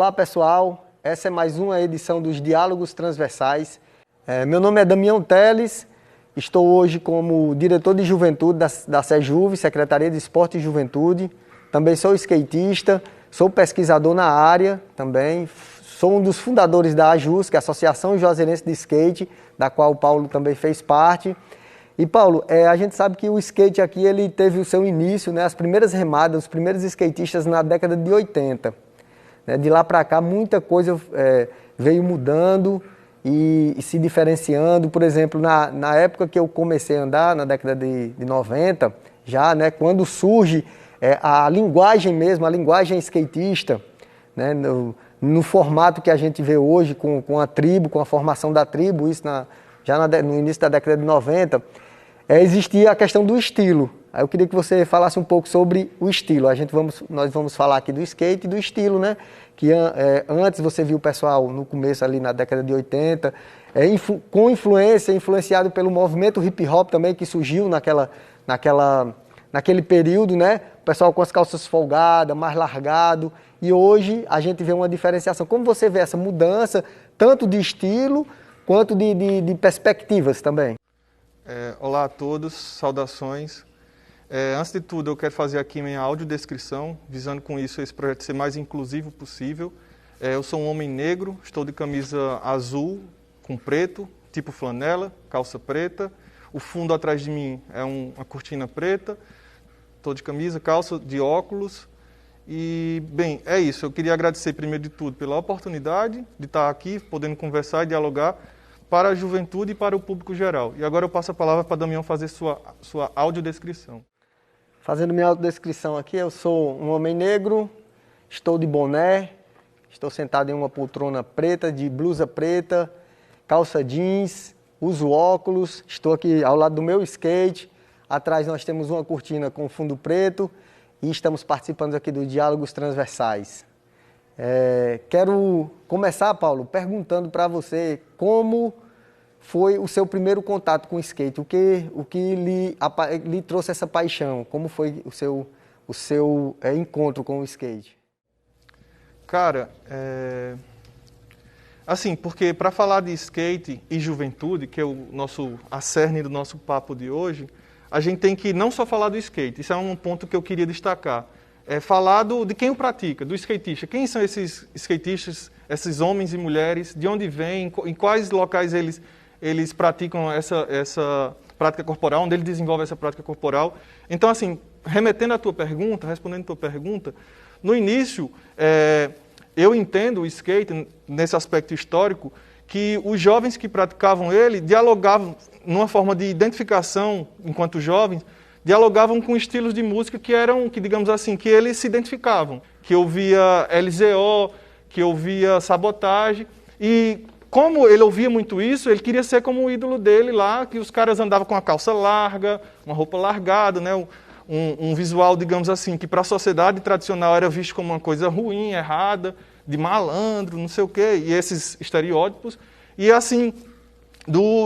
Olá pessoal, essa é mais uma edição dos Diálogos Transversais. Meu nome é Damião Teles, estou hoje como diretor de juventude da SEJUV, Secretaria de Esporte e Juventude. Também sou skatista, sou pesquisador na área também, sou um dos fundadores da AJUS, que é a Associação Juazeirense de Skate, da qual o Paulo também fez parte. E Paulo, a gente sabe que o skate aqui ele teve o seu início, né, as primeiras remadas, os primeiros skatistas na década de 80. De lá para cá, muita coisa veio mudando e se diferenciando. Por exemplo, na época que eu comecei a andar, na década de 90, já, né, quando surge a linguagem mesmo, a linguagem skatista, né, no formato que a gente vê hoje, com a tribo, com a formação da tribo, isso no início da década de 90, existia a questão do estilo. Aí eu queria que você falasse um pouco sobre o estilo. Nós vamos falar aqui do skate e do estilo, né? Que antes você viu o pessoal no começo ali na década de 80, com influenciado pelo movimento hip hop também que surgiu naquele período, né? O pessoal com as calças folgadas, mais largado. E hoje a gente vê uma diferenciação. Como você vê essa mudança, tanto de estilo quanto de perspectivas também? Olá a todos, saudações. Antes de tudo, eu quero fazer aqui minha audiodescrição, visando com isso esse projeto ser mais inclusivo possível. Eu sou um homem negro, estou de camisa azul com preto, tipo flanela, calça preta. O fundo atrás de mim é uma cortina preta. Estou de camisa, calça, de óculos. E, bem, é isso. Eu queria agradecer, primeiro de tudo, pela oportunidade de estar aqui, podendo conversar e dialogar para a juventude e para o público geral. E agora eu passo a palavra para Damião fazer sua audiodescrição. Fazendo minha autodescrição aqui, eu sou um homem negro, estou de boné, estou sentado em uma poltrona preta, de blusa preta, calça jeans, uso óculos, estou aqui ao lado do meu skate, atrás nós temos uma cortina com fundo preto e estamos participando aqui do Diálogos Transversais. Quero começar, Paulo, perguntando para você como foi o seu primeiro contato com o skate, o que lhe trouxe essa paixão, como foi o seu encontro com o skate? Cara, assim, porque para falar de skate e juventude, que é a cerne do nosso papo de hoje, a gente tem que não só falar do skate, isso é um ponto que eu queria destacar, falar de quem o pratica, do skatista. Quem são esses skatistas, esses homens e mulheres, de onde vêm, em quais locais eles praticam essa prática corporal, onde eles desenvolvem essa prática corporal. Então, assim, respondendo a tua pergunta, no início, eu entendo o skate, nesse aspecto histórico, que os jovens que praticavam ele dialogavam, numa forma de identificação, enquanto jovens, dialogavam com estilos de música que digamos assim, que eles se identificavam. Que ouvia LZO, que ouvia Sabotagem, e como ele ouvia muito isso, ele queria ser como o ídolo dele lá, que os caras andavam com a calça larga, uma roupa largada, né? Um visual, digamos assim, que para a sociedade tradicional era visto como uma coisa ruim, errada, de malandro, não sei o quê, e esses estereótipos. E assim,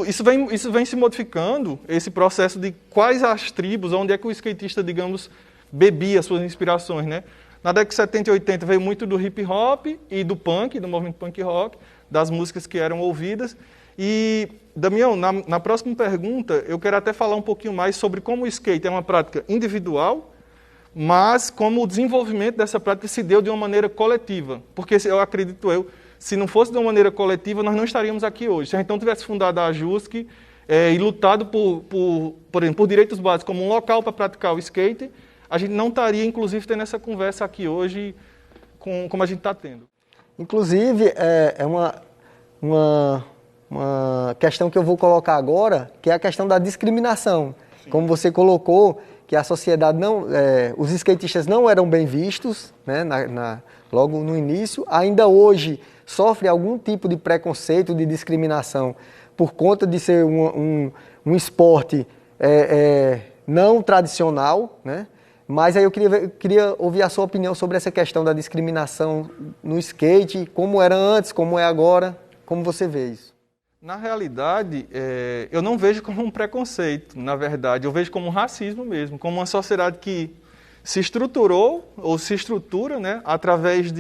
isso vem se modificando, esse processo de quais as tribos, onde é que o skatista, digamos, bebia suas inspirações, né? Na década de 70 e 80 veio muito do hip hop e do punk, do movimento punk rock, das músicas que eram ouvidas. E, Damião, na próxima pergunta, eu quero até falar um pouquinho mais sobre como o skate é uma prática individual, mas como o desenvolvimento dessa prática se deu de uma maneira coletiva. Porque eu acredito se não fosse de uma maneira coletiva, nós não estaríamos aqui hoje. Se a gente não tivesse fundado a AJUSC e lutado por exemplo, por direitos básicos como um local para praticar o skate, a gente não estaria, inclusive, tendo essa conversa aqui hoje como a gente está tendo. Inclusive, uma questão que eu vou colocar agora, que é a questão da discriminação. Sim. Como você colocou, que a sociedade os skatistas não eram bem vistos, né, logo no início, ainda hoje sofre algum tipo de preconceito, de discriminação, por conta de ser um esporte não tradicional, né? Mas aí eu queria ouvir a sua opinião sobre essa questão da discriminação no skate, como era antes, como é agora, como você vê isso? Na realidade, eu não vejo como um preconceito, na verdade, eu vejo como um racismo mesmo, como uma sociedade que se estruturou, ou se estrutura, né, através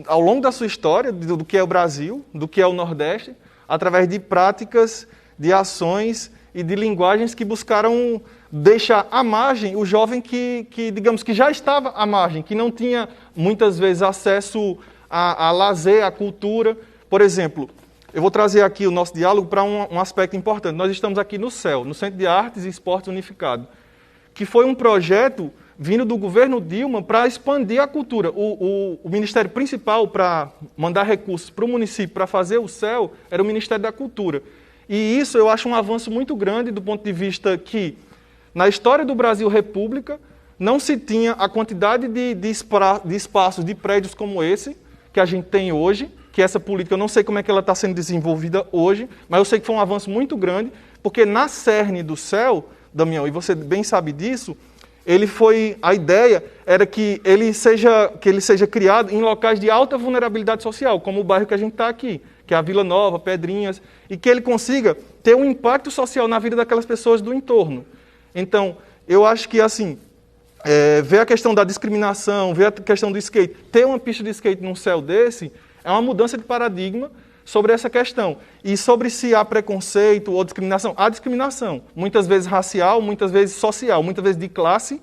ao longo da sua história, do que é o Brasil, do que é o Nordeste, através de práticas, de ações e de linguagens que buscaram deixar à margem o jovem que digamos, que já estava à margem, que não tinha, muitas vezes, acesso a lazer, à cultura. Por exemplo, eu vou trazer aqui o nosso diálogo para um aspecto importante. Nós estamos aqui no CEL, no Centro de Artes e Esportes Unificado, que foi um projeto vindo do governo Dilma para expandir a cultura. O ministério principal para mandar recursos para o município para fazer o CEL era o Ministério da Cultura. E isso eu acho um avanço muito grande do ponto de vista que, na história do Brasil República, não se tinha a quantidade de espaços, de prédios como esse, que a gente tem hoje, que essa política, eu não sei como é que ela está sendo desenvolvida hoje, mas eu sei que foi um avanço muito grande, porque na cerne do CEL, Damião, e você bem sabe disso, a ideia era que ele seja criado em locais de alta vulnerabilidade social, como o bairro que a gente está aqui, que é a Vila Nova, Pedrinhas, e que ele consiga ter um impacto social na vida daquelas pessoas do entorno. Então, eu acho que, assim, ver a questão da discriminação, ver a questão do skate, ter uma pista de skate num CEL desse, é uma mudança de paradigma sobre essa questão. E sobre se há preconceito ou discriminação. Há discriminação, muitas vezes racial, muitas vezes social, muitas vezes de classe,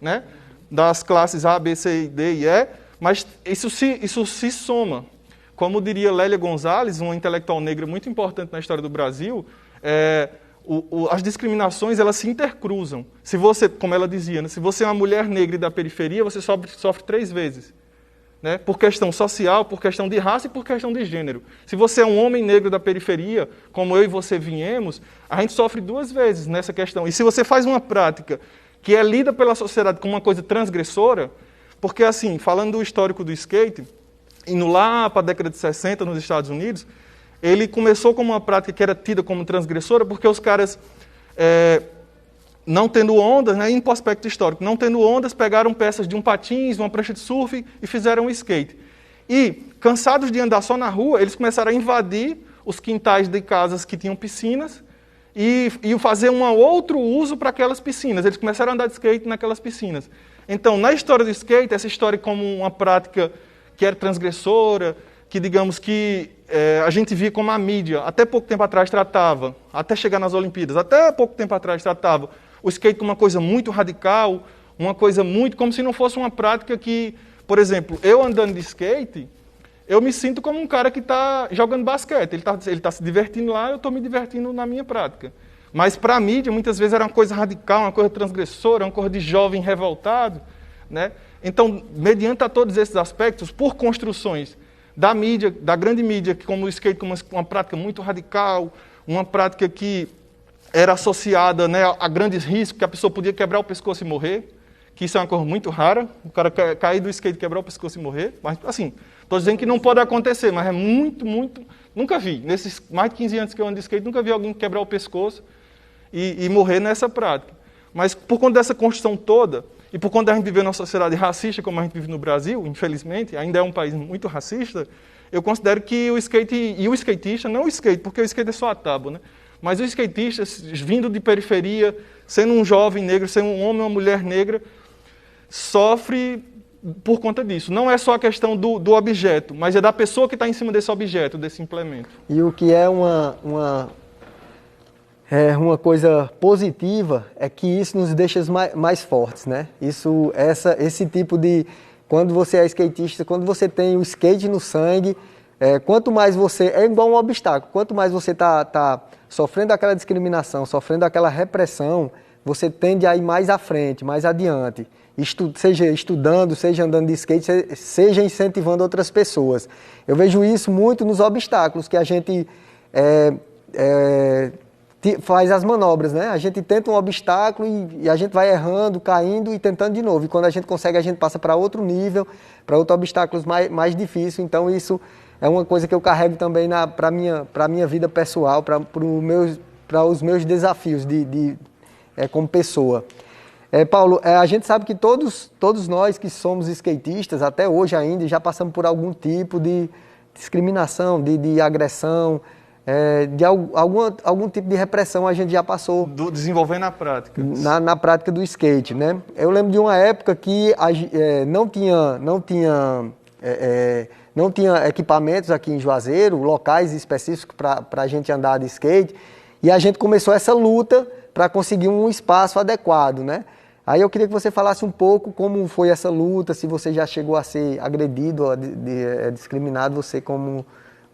né? Das classes A, B, C, D e E, mas isso se soma. Como diria Lélia Gonzalez, uma intelectual negra muito importante na história do Brasil, as discriminações elas se intercruzam. Se você, como ela dizia, né, se você é uma mulher negra e da periferia, você sofre 3 vezes. Né, por questão social, por questão de raça e por questão de gênero. Se você é um homem negro da periferia, como eu e você viemos, a gente sofre 2 vezes nessa questão. E se você faz uma prática que é lida pela sociedade como uma coisa transgressora, porque assim, falando do histórico do skate, indo lá para a década de 60 nos Estados Unidos, ele começou como uma prática que era tida como transgressora, porque os caras, não tendo ondas, né, em prospecto histórico, não tendo ondas, pegaram peças de um patins, uma prancha de surf e fizeram um skate. E, cansados de andar só na rua, eles começaram a invadir os quintais de casas que tinham piscinas e fazer um outro uso para aquelas piscinas. Eles começaram a andar de skate naquelas piscinas. Então, na história do skate, essa história como uma prática que era transgressora, que, digamos, que a gente via como a mídia, até pouco tempo atrás tratava, até chegar nas Olimpíadas, até pouco tempo atrás tratava o skate como uma coisa muito radical, uma coisa muito, como se não fosse uma prática que, por exemplo, eu andando de skate, eu me sinto como um cara que está jogando basquete, ele está se divertindo lá, eu estou me divertindo na minha prática. Mas para a mídia, muitas vezes era uma coisa radical, uma coisa transgressora, uma coisa de jovem revoltado, né? Então, mediante a todos esses aspectos, por construções da mídia, da grande mídia, como o skate como uma prática muito radical, uma prática que era associada, né, a grandes riscos, que a pessoa podia quebrar o pescoço e morrer, que isso é uma coisa muito rara, o cara cair do skate, quebrar o pescoço e morrer, mas assim, estou dizendo que não pode acontecer, mas é muito, nunca vi, nesses mais de 15 anos que eu ando de skate, nunca vi alguém quebrar o pescoço e morrer nessa prática. Mas por conta dessa construção toda, e por conta da gente viver numa sociedade racista, como a gente vive no Brasil, infelizmente, ainda é um país muito racista, eu considero que o skate, e o skatista, não o skate, porque o skate é só a tábua, né? Mas o skatista, vindo de periferia, sendo um jovem negro, sendo um homem ou uma mulher negra, sofre por conta disso. Não é só a questão do objeto, mas é da pessoa que está em cima desse objeto, desse implemento. E o que é uma coisa positiva é que isso nos deixa mais fortes, né? Esse tipo de... Quando você é skatista, quando você tem o skate no sangue, quanto mais você... É igual um obstáculo. Quanto mais você está sofrendo aquela discriminação, sofrendo aquela repressão, você tende a ir mais à frente, mais adiante. Seja estudando, seja andando de skate, seja incentivando outras pessoas. Eu vejo isso muito nos obstáculos que a gente faz as manobras, né? A gente tenta um obstáculo e a gente vai errando, caindo e tentando de novo. E quando a gente consegue, a gente passa para outro nível, para outros obstáculos mais difíceis. Então isso é uma coisa que eu carrego também para a minha vida pessoal, para os meus desafios como pessoa. Paulo, a gente sabe que todos nós que somos skatistas, até hoje ainda, já passamos por algum tipo de discriminação, de agressão, de algum tipo de repressão a gente já passou. Desenvolvendo na prática. Na prática do skate, né? Eu lembro de uma época que não tinha não tinha equipamentos aqui em Juazeiro, locais específicos para a gente andar de skate, e a gente começou essa luta para conseguir um espaço adequado, né? Aí eu queria que você falasse um pouco como foi essa luta, se você já chegou a ser agredido, discriminado, você como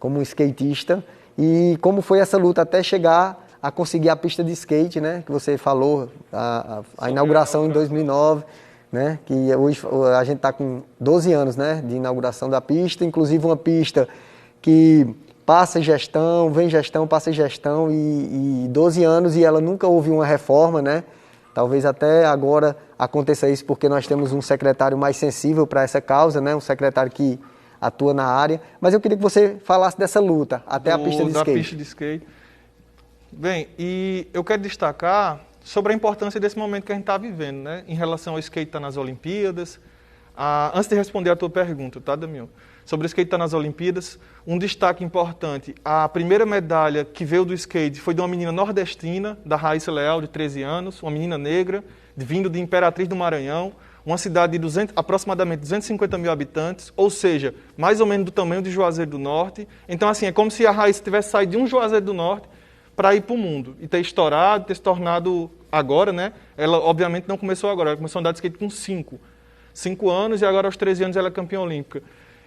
um skatista, e como foi essa luta até chegar a conseguir a pista de skate, né? Que você falou, a inauguração em 2009, né? Que hoje a gente está com 12 anos, né? De inauguração da pista, inclusive uma pista que passa gestão, vem gestão, passa gestão, e 12 anos e ela nunca houve uma reforma, né? Talvez até agora aconteça isso porque nós temos um secretário mais sensível para essa causa, né? Um secretário que atua na área. Mas eu queria que você falasse dessa luta até a pista de skate. Da pista de skate. Bem, e eu quero destacar sobre a importância desse momento que a gente está vivendo, né? Em relação ao skate estar nas Olimpíadas. Antes de responder a tua pergunta, tá, Damião? Sobre o skate estar nas Olimpíadas, um destaque importante. A primeira medalha que veio do skate foi de uma menina nordestina, da Raíssa Leal, de 13 anos, uma menina negra, vindo de Imperatriz do Maranhão, uma cidade de aproximadamente 250 mil habitantes, ou seja, mais ou menos do tamanho de Juazeiro do Norte. Então, assim, é como se a Raíssa tivesse saído de um Juazeiro do Norte para ir para o mundo e ter estourado, ter se tornado agora, né? Ela, obviamente, não começou agora, ela começou a andar de skate com 5 anos e agora aos 13 anos ela é campeã olímpica.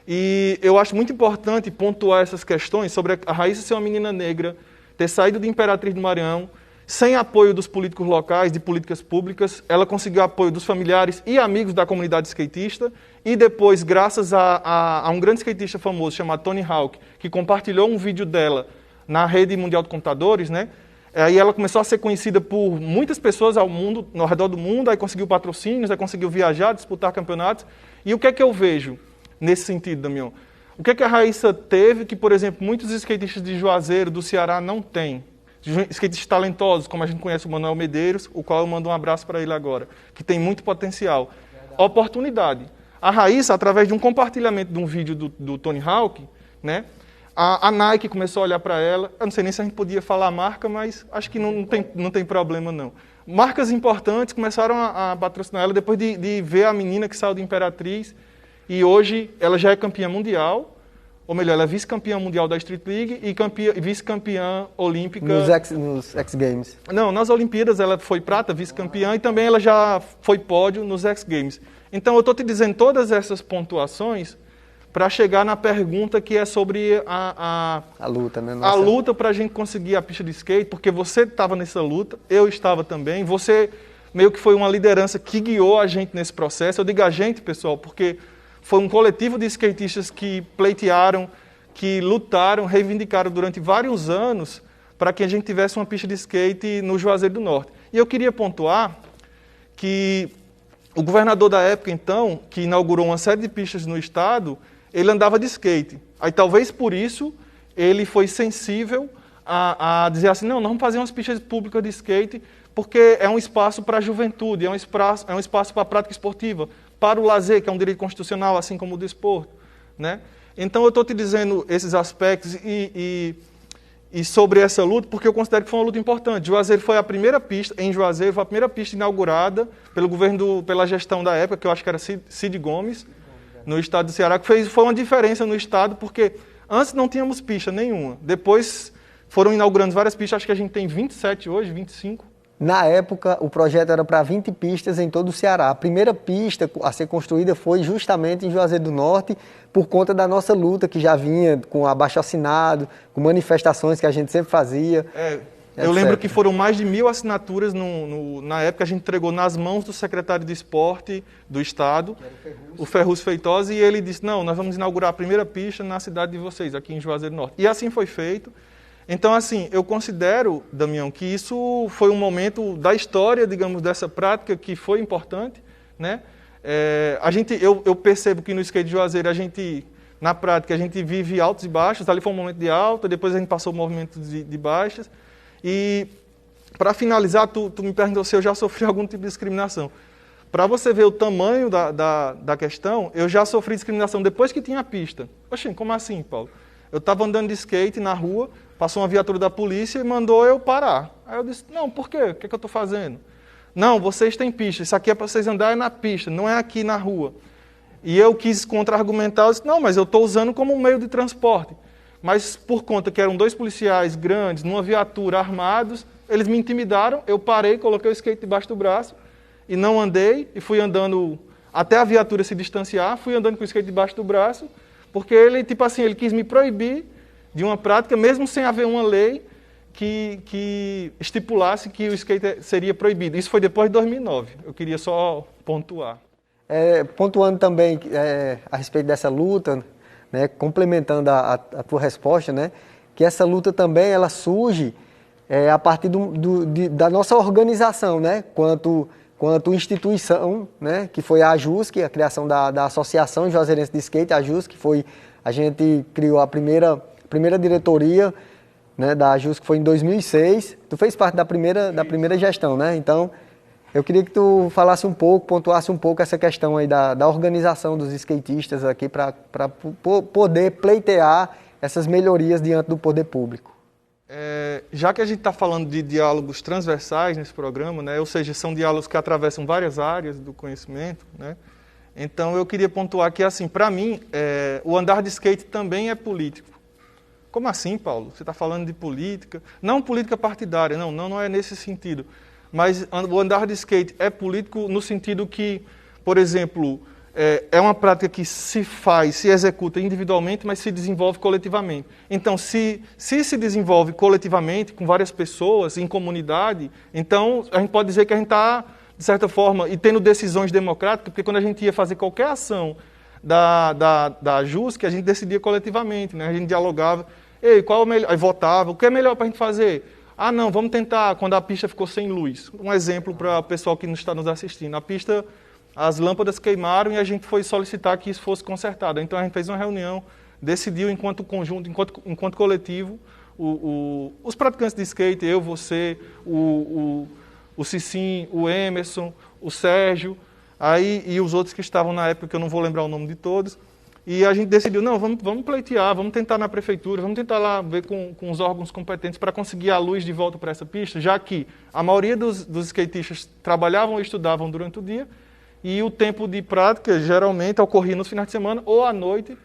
E eu acho muito importante pontuar essas questões sobre a Raíssa ser uma menina negra, ter saído de Imperatriz do Maranhão, sem apoio dos políticos locais, de políticas públicas. Ela conseguiu apoio dos familiares e amigos da comunidade skatista, e depois, graças a um grande skatista famoso chamado Tony Hawk, que compartilhou um vídeo dela na rede mundial de computadores, né? Aí ela começou a ser conhecida por muitas pessoas ao redor do mundo, aí conseguiu patrocínios, aí conseguiu viajar, disputar campeonatos. E o que é que eu vejo nesse sentido, Damião? O que é que a Raíssa teve que, por exemplo, muitos skatistas de Juazeiro, do Ceará, não têm? Skatistas talentosos, como a gente conhece o Manuel Medeiros, o qual eu mando um abraço para ele agora, que tem muito potencial. Oportunidade. A Raíssa, através de um compartilhamento de um vídeo do Tony Hawk, né? A Nike começou a olhar para ela. Eu não sei nem se a gente podia falar a marca, mas acho que não tem problema, não. Marcas importantes começaram a patrocinar ela depois de ver a menina que saiu de Imperatriz. E hoje ela já é campeã mundial, ou melhor, ela é vice-campeã mundial da Street League e vice-campeã olímpica... Nos X Games. Não, nas Olimpíadas ela foi prata, vice-campeã, e também ela já foi pódio nos X Games. Então eu estou te dizendo todas essas pontuações para chegar na pergunta que é sobre a luta, né? A luta para a gente conseguir a pista de skate, porque você estava nessa luta, eu estava também, você meio que foi uma liderança que guiou a gente nesse processo. Eu digo a gente, pessoal, porque foi um coletivo de skatistas que pleitearam, que lutaram, reivindicaram durante vários anos para que a gente tivesse uma pista de skate no Juazeiro do Norte. E eu queria pontuar que o governador da época, então, que inaugurou uma série de pistas no estado, ele andava de skate. Aí talvez por isso ele foi sensível a dizer assim, não, nós vamos fazer umas pistas públicas de skate porque é um espaço para a juventude, é um espaço para a prática esportiva, para o lazer, que é um direito constitucional, assim como o do esporte, né? Então eu estou te dizendo esses aspectos e sobre essa luta, porque eu considero que foi uma luta importante. Juazeiro foi a primeira pista, em Juazeiro foi a primeira pista inaugurada pelo governo, pela gestão da época, que eu acho que era Cid Gomes, no estado do Ceará, que foi uma diferença no estado, porque antes não tínhamos pista nenhuma. Depois foram inaugurando várias pistas, acho que a gente tem 27 hoje, 25. Na época, o projeto era para 20 pistas em todo o Ceará. A primeira pista a ser construída foi justamente em Juazeiro do Norte, por conta da nossa luta, que já vinha com abaixo-assinado, com manifestações que a gente sempre fazia. Eu lembro que foram mais de 1.000 assinaturas, na época a gente entregou nas mãos do secretário de esporte do estado, o Ferruz Feitosa, e ele disse, não, nós vamos inaugurar a primeira pista na cidade de vocês, aqui em Juazeiro do Norte. E assim foi feito. Então, assim, eu considero, Damião, que isso foi um momento da história, digamos, dessa prática que foi importante, né? Eu percebo que no skate de Juazeiro, na prática, a gente vive altos e baixos. Ali foi um momento de alta, depois a gente passou o movimento de baixas. E, para finalizar, tu me perguntou se eu já sofri algum tipo de discriminação. Para você ver o tamanho da questão, eu já sofri discriminação depois que tinha a pista. Oxe, como assim, Paulo? Eu estava andando de skate na rua, passou uma viatura da polícia e mandou eu parar. Aí eu disse, não, por quê? O que é que eu estou fazendo? Não, vocês têm pista, isso aqui é para vocês andarem na pista, não é aqui na rua. E eu quis contra-argumentar, eu disse, não, mas eu estou usando como um meio de transporte. Mas por conta que eram 2 policiais grandes, numa viatura, armados, eles me intimidaram, eu parei, coloquei o skate debaixo do braço e não andei, e fui andando até a viatura se distanciar, fui andando com o skate debaixo do braço, porque ele, tipo assim, ele quis me proibir de uma prática, mesmo sem haver uma lei que estipulasse que o skate seria proibido. Isso foi depois de 2009, eu queria só pontuar. Pontuando também a respeito dessa luta, né, complementando a tua resposta, né, que essa luta também ela surge a partir da nossa organização, né, quanto instituição, né, que foi a AJUSC, a criação da Associação Juazeirense de Skate, a AJUSC, a gente criou a primeira diretoria, né, da AJUSC, que foi em 2006. Tu fez parte da primeira gestão, né? Então, eu queria que tu falasse um pouco, pontuasse um pouco essa questão aí da organização dos skatistas aqui para poder pleitear essas melhorias diante do poder público. Já que a gente está falando de diálogos transversais nesse programa, né, ou seja, são diálogos que atravessam várias áreas do conhecimento, né, então eu queria pontuar que, assim, para mim, o andar de skate também é político. Como assim, Paulo? Você está falando de política? Não política partidária, não é nesse sentido. Mas o andar de skate é político no sentido que, por exemplo, é uma prática que se executa individualmente, mas se desenvolve coletivamente. Então, se desenvolve coletivamente, com várias pessoas, em comunidade, então a gente pode dizer que a gente está, de certa forma, e tendo decisões democráticas, porque quando a gente ia fazer qualquer ação da JUSC, a gente decidia coletivamente, né? A gente dialogava, qual é o melhor? Aí votava, o que é melhor para a gente fazer? Ah, não, vamos tentar quando a pista ficou sem luz. Um exemplo para o pessoal que está nos assistindo. A pista, as lâmpadas queimaram e a gente foi solicitar que isso fosse consertado. Então a gente fez uma reunião, decidiu enquanto conjunto, enquanto coletivo, os praticantes de skate, eu, você, o Cicim, o Emerson, o Sérgio, e os outros que estavam na época, que eu não vou lembrar o nome de todos. E a gente decidiu, não, vamos pleitear, vamos tentar na prefeitura, vamos tentar lá ver com os órgãos competentes para conseguir a luz de volta para essa pista, já que a maioria dos skatistas trabalhavam ou estudavam durante o dia e o tempo de prática geralmente ocorria nos finais de semana ou à noite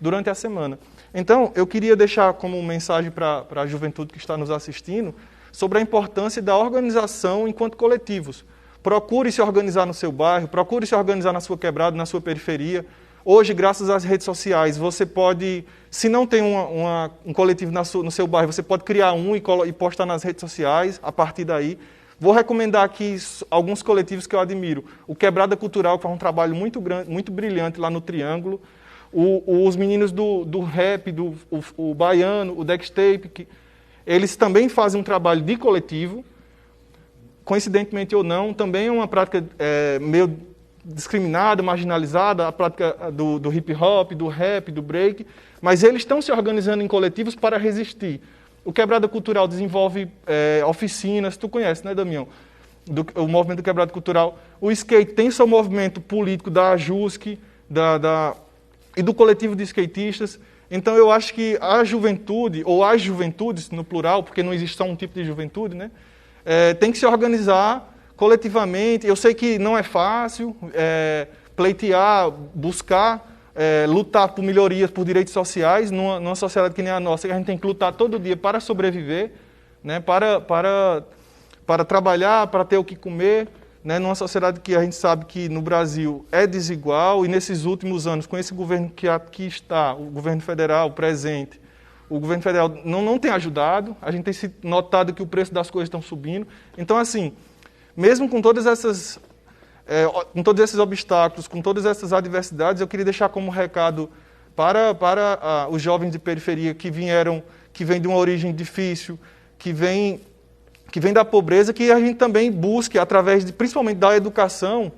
durante a semana. Então, eu queria deixar como mensagem para a juventude que está nos assistindo sobre a importância da organização enquanto coletivos. Procure se organizar no seu bairro, procure se organizar na sua quebrada, na sua periferia. Hoje, graças às redes sociais, você pode, se não tem um coletivo no seu bairro, você pode criar um e postar nas redes sociais, a partir daí. Vou recomendar aqui alguns coletivos que eu admiro. O Quebrada Cultural, que faz um trabalho muito grande, muito brilhante lá no Triângulo. Os meninos do rap, o Baiano, o Dextape, eles também fazem um trabalho de coletivo. Coincidentemente ou não, também é uma prática meio discriminada, marginalizada, a prática do hip hop, do rap, do break, mas eles estão se organizando em coletivos para resistir. O Quebrada Cultural desenvolve oficinas, tu conhece, né, Damião? O movimento do Quebrada Cultural. O skate tem seu movimento político da AJUSC e do coletivo de skatistas. Então eu acho que a juventude, ou as juventudes no plural, porque não existe só um tipo de juventude, né, tem que se organizar coletivamente. Eu sei que não é fácil pleitear, buscar, lutar por melhorias, por direitos sociais, numa sociedade que nem a nossa, que a gente tem que lutar todo dia para sobreviver, né, para trabalhar, para ter o que comer, né, numa sociedade que a gente sabe que no Brasil é desigual, e nesses últimos anos, com esse governo que aqui está, o governo federal presente, o governo federal não tem ajudado, a gente tem notado que o preço das coisas estão subindo. Então, assim, mesmo com todos esses obstáculos, com todas essas adversidades, eu queria deixar como recado para os jovens de periferia que vêm de uma origem difícil, que vêm da pobreza, que a gente também busque, através principalmente da educação,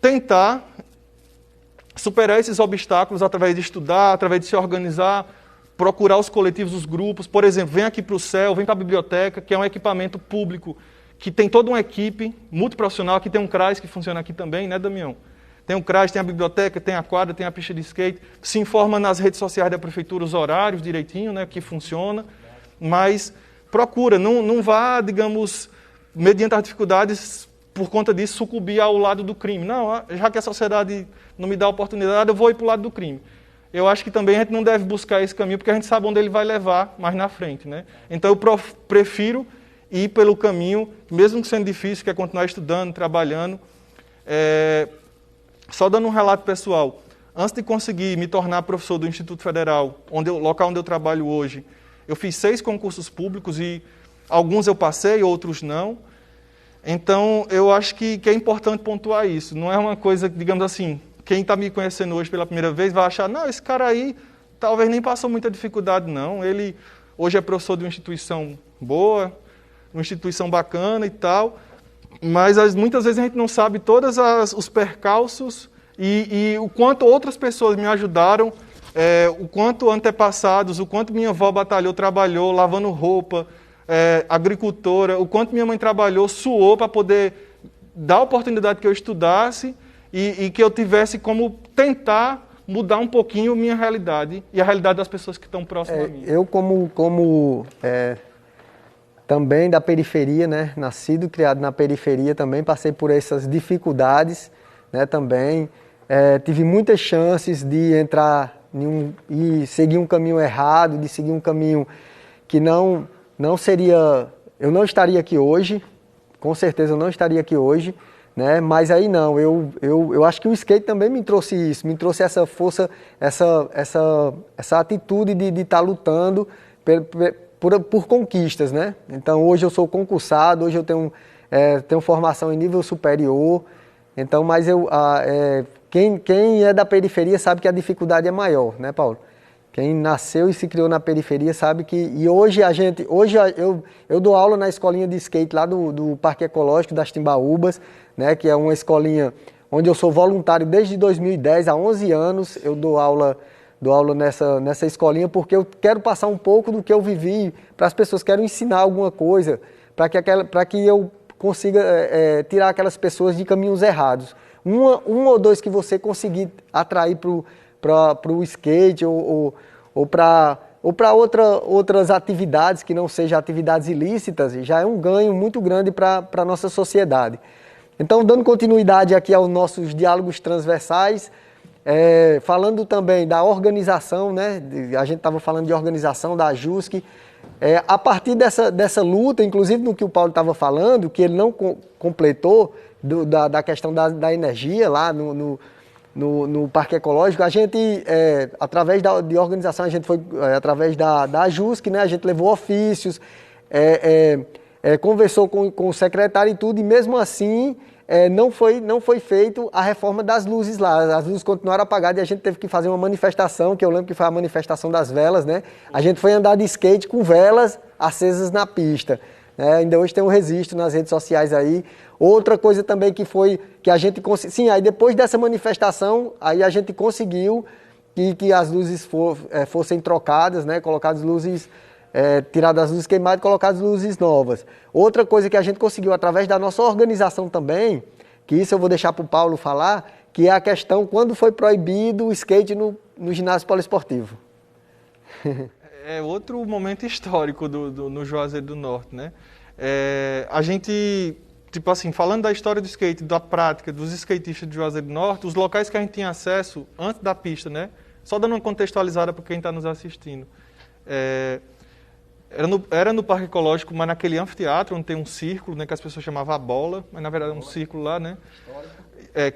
tentar superar esses obstáculos através de estudar, através de se organizar, procurar os coletivos, os grupos. Por exemplo, vem aqui para o CEL, vem para a biblioteca, que é um equipamento público, que tem toda uma equipe multiprofissional. Aqui tem um CRAS que funciona aqui também, né, Damião? Tem um CRAS, tem a biblioteca, tem a quadra, tem a pista de skate. Se informa nas redes sociais da prefeitura os horários direitinho, né, que funciona. Mas procura, não vá, digamos, mediante as dificuldades, por conta disso, sucumbir ao lado do crime. Não, já que a sociedade não me dá oportunidade, eu vou ir para o lado do crime. Eu acho que também a gente não deve buscar esse caminho, porque a gente sabe onde ele vai levar mais na frente, né? Então eu prefiro ir pelo caminho, mesmo que sendo difícil, que é continuar estudando, trabalhando. Só dando um relato pessoal, antes de conseguir me tornar professor do Instituto Federal, local onde eu trabalho hoje, eu fiz 6 concursos públicos e alguns eu passei, outros não. Então, eu acho que é importante pontuar isso. Não é uma coisa, digamos assim, quem está me conhecendo hoje pela primeira vez vai achar, não, esse cara aí talvez nem passou muita dificuldade, não. Ele hoje é professor de uma instituição boa, uma instituição bacana e tal, mas muitas vezes a gente não sabe todos os percalços e o quanto outras pessoas me ajudaram, o quanto antepassados, o quanto minha avó batalhou, trabalhou, lavando roupa, agricultora, o quanto minha mãe trabalhou, suou para poder dar a oportunidade que eu estudasse e que eu tivesse como tentar mudar um pouquinho minha realidade e a realidade das pessoas que estão próximas a mim. Eu como também da periferia, né, nascido e criado na periferia, também passei por essas dificuldades, né, também tive muitas chances de entrar e seguir um caminho errado, de seguir um caminho que não seria, eu não estaria aqui hoje, com certeza eu não estaria aqui hoje, né? Mas aí não, eu acho que o skate também me trouxe isso, me trouxe essa força, essa atitude de estar lutando por conquistas, né? Então hoje eu sou concursado, hoje eu tenho formação em nível superior, então, mas quem é da periferia sabe que a dificuldade é maior, né, Paulo? Quem nasceu e se criou na periferia sabe que... E hoje eu dou aula na escolinha de skate lá do Parque Ecológico das Timbaúbas, né, que é uma escolinha onde eu sou voluntário desde 2010, há 11 anos eu dou aula nessa escolinha, porque eu quero passar um pouco do que eu vivi para as pessoas, quero ensinar alguma coisa, para que eu consiga tirar aquelas pessoas de caminhos errados. Um ou dois que você conseguir atrair para o skate ou para outras atividades que não sejam atividades ilícitas, já é um ganho muito grande para a nossa sociedade. Então, dando continuidade aqui aos nossos diálogos transversais, falando também da organização, né? A gente estava falando de organização da AJUSC, a partir dessa luta, inclusive no que o Paulo estava falando, que ele não completou, da questão da energia lá no Parque Ecológico, a gente, através de organização, a gente foi, através da AJUSC, né, a gente levou ofícios, conversou com o secretário e tudo, e mesmo assim não foi feito a reforma das luzes lá. As luzes continuaram apagadas e a gente teve que fazer uma manifestação, que eu lembro que foi a manifestação das velas, né? A gente foi andar de skate com velas acesas na pista. Ainda hoje tem um registro nas redes sociais aí. Outra coisa também que a gente conseguiu... Sim, aí depois dessa manifestação, aí a gente conseguiu que as luzes fossem trocadas, né? Colocadas luzes... tiradas as luzes queimadas e colocadas luzes novas. Outra coisa que a gente conseguiu através da nossa organização também, que isso eu vou deixar para o Paulo falar, que é a questão quando foi proibido o skate no ginásio poliesportivo. É outro momento histórico no Juazeiro do Norte, né? A gente, tipo assim, falando da história do skate, da prática dos skatistas de Juazeiro do Norte, os locais que a gente tinha acesso antes da pista, né? Só dando uma contextualizada para quem está nos assistindo. Era no Parque Ecológico, mas naquele anfiteatro, onde tem um círculo, né, que as pessoas chamavam a bola, mas na verdade é um círculo lá, né?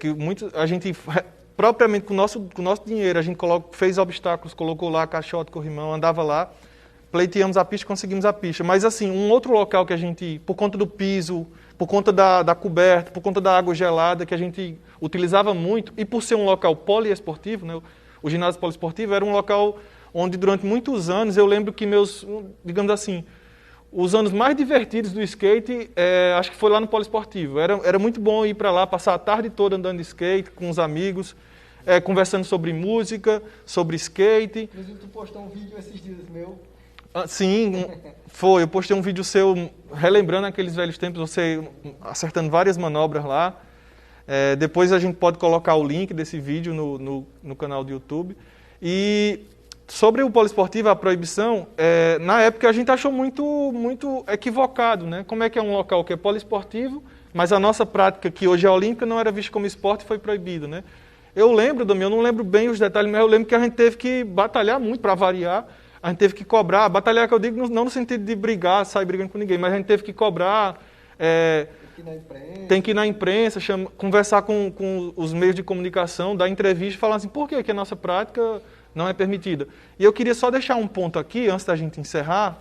Que a gente, propriamente com o nosso dinheiro, a gente fez obstáculos, colocou lá caixote, corrimão, andava lá, pleiteamos a pista, conseguimos a pista. Mas assim, um outro local que a gente, por conta do piso, por conta da coberta, por conta da água gelada, que a gente utilizava muito, e por ser um local poliesportivo, né, o ginásio poliesportivo era um local onde durante muitos anos eu lembro que digamos assim, os anos mais divertidos do skate, acho que foi lá no poliesportivo. Era muito bom ir para lá, passar a tarde toda andando de skate com os amigos, conversando sobre música, sobre skate. Inclusive, tu postou um vídeo esses dias meu. Sim, foi. Eu postei um vídeo seu relembrando aqueles velhos tempos, você acertando várias manobras lá. Depois a gente pode colocar o link desse vídeo no canal do YouTube. E sobre o poliesportivo, a proibição, na época a gente achou muito equivocado, né? Como é que é um local que é poliesportivo, mas a nossa prática, que hoje é olímpica, não era vista como esporte e foi proibido, né? Eu lembro, Damião, não lembro bem os detalhes, mas eu lembro que a gente teve que batalhar muito para variar, a gente teve que cobrar, batalhar que eu digo não no sentido de brigar, sair brigando com ninguém, mas a gente teve que cobrar, tem que ir na imprensa, conversar com os meios de comunicação, dar entrevista e falar assim, por que a nossa prática não é permitida. E eu queria só deixar um ponto aqui, antes da gente encerrar.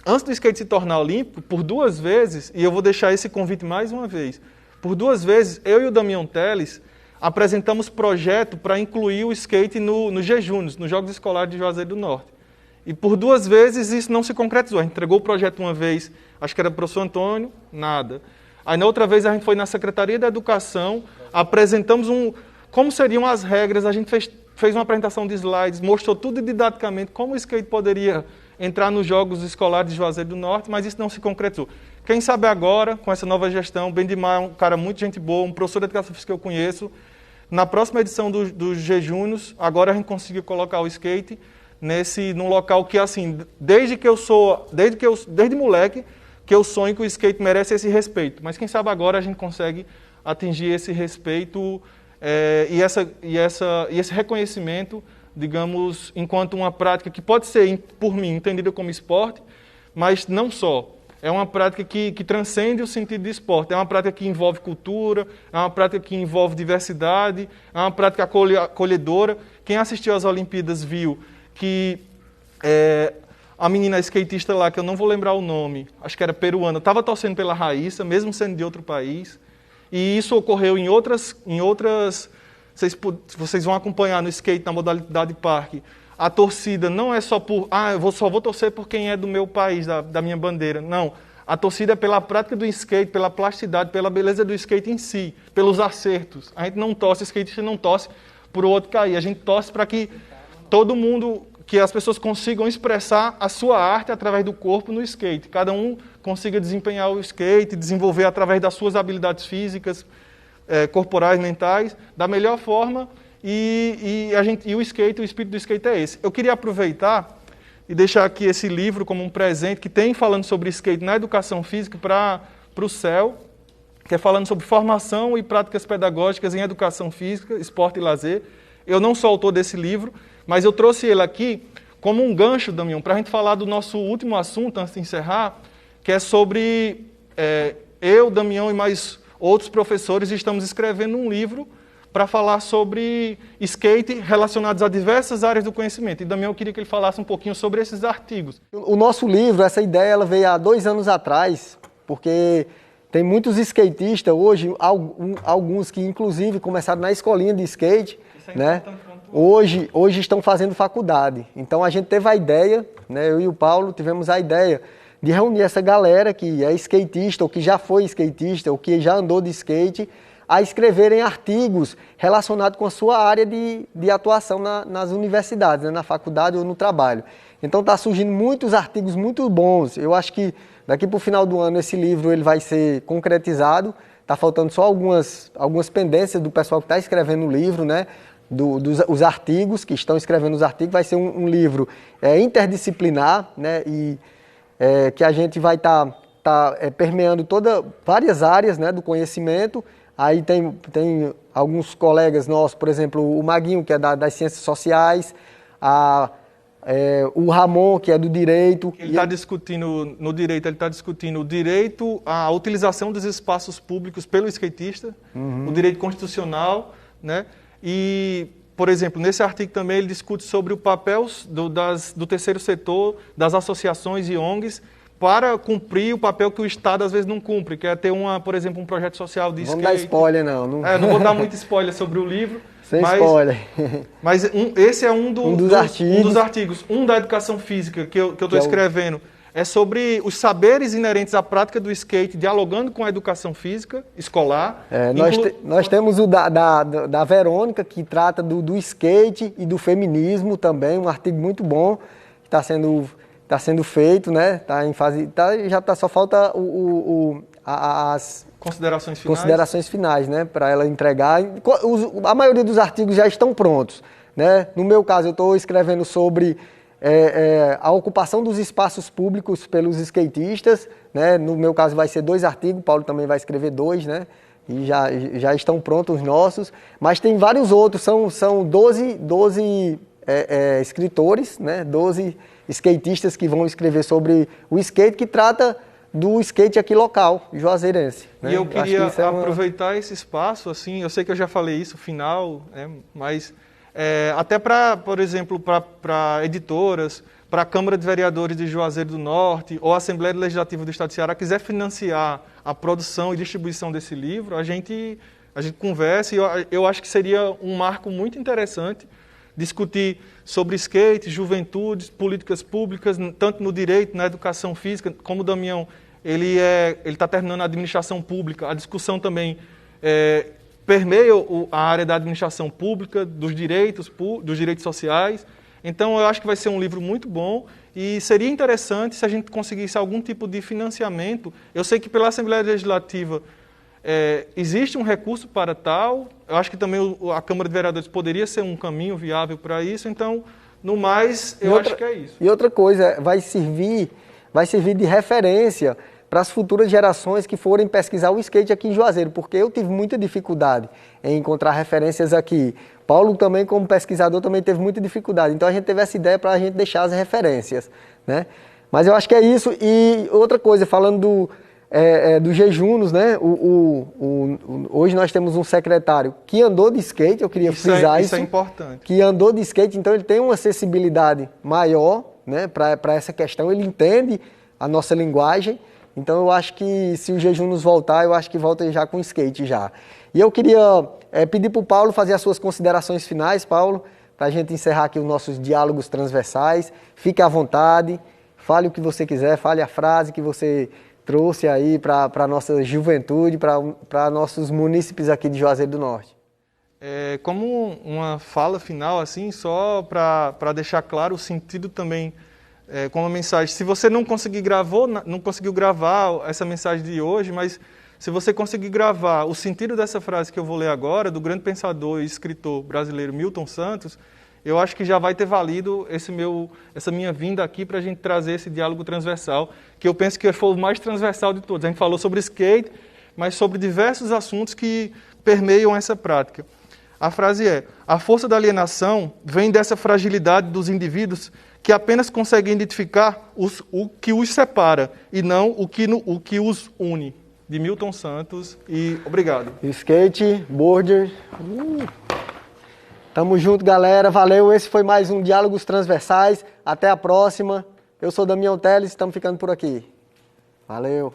Antes do skate se tornar olímpico, por 2 vezes, e eu vou deixar esse convite mais uma vez, por 2 vezes, eu e o Damião Teles apresentamos projeto para incluir o skate no G-Júnior, nos Jogos Escolares de Juazeiro do Norte. E por 2 vezes isso não se concretizou. A gente entregou o projeto uma vez, acho que era para o professor Antônio, nada. Aí na outra vez a gente foi na Secretaria da Educação, apresentamos como seriam as regras, a gente fez uma apresentação de slides, mostrou tudo didaticamente como o skate poderia entrar nos Jogos Escolares de Juazeiro do Norte, mas isso não se concretizou. Quem sabe agora, com essa nova gestão, Bendimar é um cara muito gente boa, um professor de educação física que eu conheço, na próxima edição do G-Júnior, agora a gente conseguiu colocar o skate num local que, assim, desde moleque, que eu sonho que o skate merece esse respeito. Mas quem sabe agora a gente consegue atingir esse respeito e esse reconhecimento, digamos, enquanto uma prática que pode ser, por mim, entendida como esporte, mas não só. É uma prática que transcende o sentido de esporte. É uma prática que envolve cultura, é uma prática que envolve diversidade, é uma prática acolhedora. Quem assistiu às Olimpíadas viu que a menina skatista lá, que eu não vou lembrar o nome, acho que era peruana, estava torcendo pela Raíssa, mesmo sendo de outro país. E isso ocorreu em outras vocês vão acompanhar no skate, na modalidade parque. A torcida não é só por, eu só vou torcer por quem é do meu país, da minha bandeira. Não. A torcida é pela prática do skate, pela plasticidade, pela beleza do skate em si, pelos acertos. A gente não torce, o skatista não torce para o outro cair. A gente torce para que todo mundo, que as pessoas consigam expressar a sua arte através do corpo no skate. Cada um consiga desempenhar o skate, desenvolver através das suas habilidades físicas, corporais, mentais, da melhor forma. E o skate, o espírito do skate é esse. Eu queria aproveitar e deixar aqui esse livro como um presente que tem falando sobre skate na educação física para o CEL, que é falando sobre formação e práticas pedagógicas em educação física, esporte e lazer. Eu não sou autor desse livro, mas eu trouxe ele aqui como um gancho, Damião, para a gente falar do nosso último assunto, antes de encerrar, que é sobre eu, Damião e mais outros professores estamos escrevendo um livro para falar sobre skate relacionados a diversas áreas do conhecimento. E Damião, eu queria que ele falasse um pouquinho sobre esses artigos. O nosso livro, essa ideia, ela veio há 2 anos atrás, porque tem muitos skatistas hoje, alguns que inclusive começaram na escolinha de skate, né? Hoje estão fazendo faculdade. Então a gente teve a ideia, né? Eu e o Paulo tivemos a ideia de reunir essa galera que é skatista, ou que já foi skatista, ou que já andou de skate, a escreverem artigos relacionados com a sua área de atuação nas universidades, né, na faculdade ou no trabalho. Então está surgindo muitos artigos muito bons. Eu acho que daqui para o final do ano esse livro ele vai ser concretizado. Está faltando só algumas pendências do pessoal que está escrevendo o livro, né, os artigos, que estão escrevendo os artigos. Vai ser um livro interdisciplinar, né, e que a gente vai estar permeando várias áreas, né, do conhecimento. Aí tem alguns colegas nossos, por exemplo, o Maguinho, que é das ciências sociais, o Ramon, que é do direito. Ele está discutindo, no direito, ele está discutindo o direito à utilização dos espaços públicos pelo skatista, o direito constitucional, né? E, por exemplo, nesse artigo também ele discute sobre o papel do terceiro setor, das associações e ONGs, para cumprir o papel que o Estado às vezes não cumpre, que é ter, por exemplo, um projeto social de skate. Vamos dar spoiler, não. Não vou dar muito spoiler sobre o livro. Sem spoiler. Mas esse é um dos artigos. Um da educação física que eu estou escrevendo. É sobre os saberes inerentes à prática do skate, dialogando com a educação física escolar. Nós temos o da Verônica, que trata do skate e do feminismo também, um artigo muito bom, que está sendo feito, né? Tá em fase, só falta as considerações finais, né? Para ela entregar. A maioria dos artigos já estão prontos, né? No meu caso, eu estou escrevendo sobre a ocupação dos espaços públicos pelos skatistas, né? No meu caso vai ser 2 artigos, o Paulo também vai escrever 2, né? E já estão prontos os nossos, mas tem vários outros, são 12 escritores, né? 12 skatistas que vão escrever sobre o skate, que trata do skate aqui local, juazeirense. Né? E eu queria aproveitar esse espaço, assim, eu sei que eu já falei isso, final, né? Mas até para, por exemplo, para editoras, para a Câmara de Vereadores de Juazeiro do Norte ou a Assembleia Legislativa do Estado de Ceará quiser financiar a produção e distribuição desse livro, a gente conversa e eu acho que seria um marco muito interessante discutir sobre skate, juventude, políticas públicas, tanto no direito, na educação física, como o Damião, ele está terminando a administração pública, a discussão também permeia a área da administração pública, dos direitos sociais. Então, eu acho que vai ser um livro muito bom e seria interessante se a gente conseguisse algum tipo de financiamento. Eu sei que pela Assembleia Legislativa existe um recurso para tal, eu acho que também a Câmara de Vereadores poderia ser um caminho viável para isso, então, no mais, eu acho que é isso. E outra coisa, vai servir de referência para as futuras gerações que forem pesquisar o skate aqui em Juazeiro, porque eu tive muita dificuldade em encontrar referências aqui. Paulo também, como pesquisador, também teve muita dificuldade, então a gente teve essa ideia para a gente deixar as referências, né? Mas eu acho que é isso. E outra coisa, falando dos jejunos, né? Hoje nós temos um secretário que andou de skate, eu queria frisar isso. Isso é importante. Que andou de skate, então ele tem uma acessibilidade maior, né, para essa questão, ele entende a nossa linguagem. Então eu acho que se o jejum nos voltar, eu acho que volta já com skate já. E eu queria pedir para o Paulo fazer as suas considerações finais, Paulo, para a gente encerrar aqui os nossos diálogos transversais. Fique à vontade, fale o que você quiser, fale a frase que você trouxe aí para a nossa juventude, para nossos munícipes aqui de Juazeiro do Norte. Como uma fala final, assim, só para deixar claro o sentido também, como uma mensagem. Se você não conseguiu gravar essa mensagem de hoje, mas se você conseguir gravar o sentido dessa frase que eu vou ler agora, do grande pensador e escritor brasileiro Milton Santos, eu acho que já vai ter valido essa minha vinda aqui para a gente trazer esse diálogo transversal, que eu penso que foi o mais transversal de todos. A gente falou sobre skate, mas sobre diversos assuntos que permeiam essa prática. A frase é: a força da alienação vem dessa fragilidade dos indivíduos que apenas conseguem identificar o que os separa e não o que os une. De Milton Santos, e obrigado. Skate, boarder. Tamo junto, galera. Valeu. Esse foi mais um Diálogos Transversais. Até a próxima. Eu sou Damião Teles, estamos ficando por aqui. Valeu.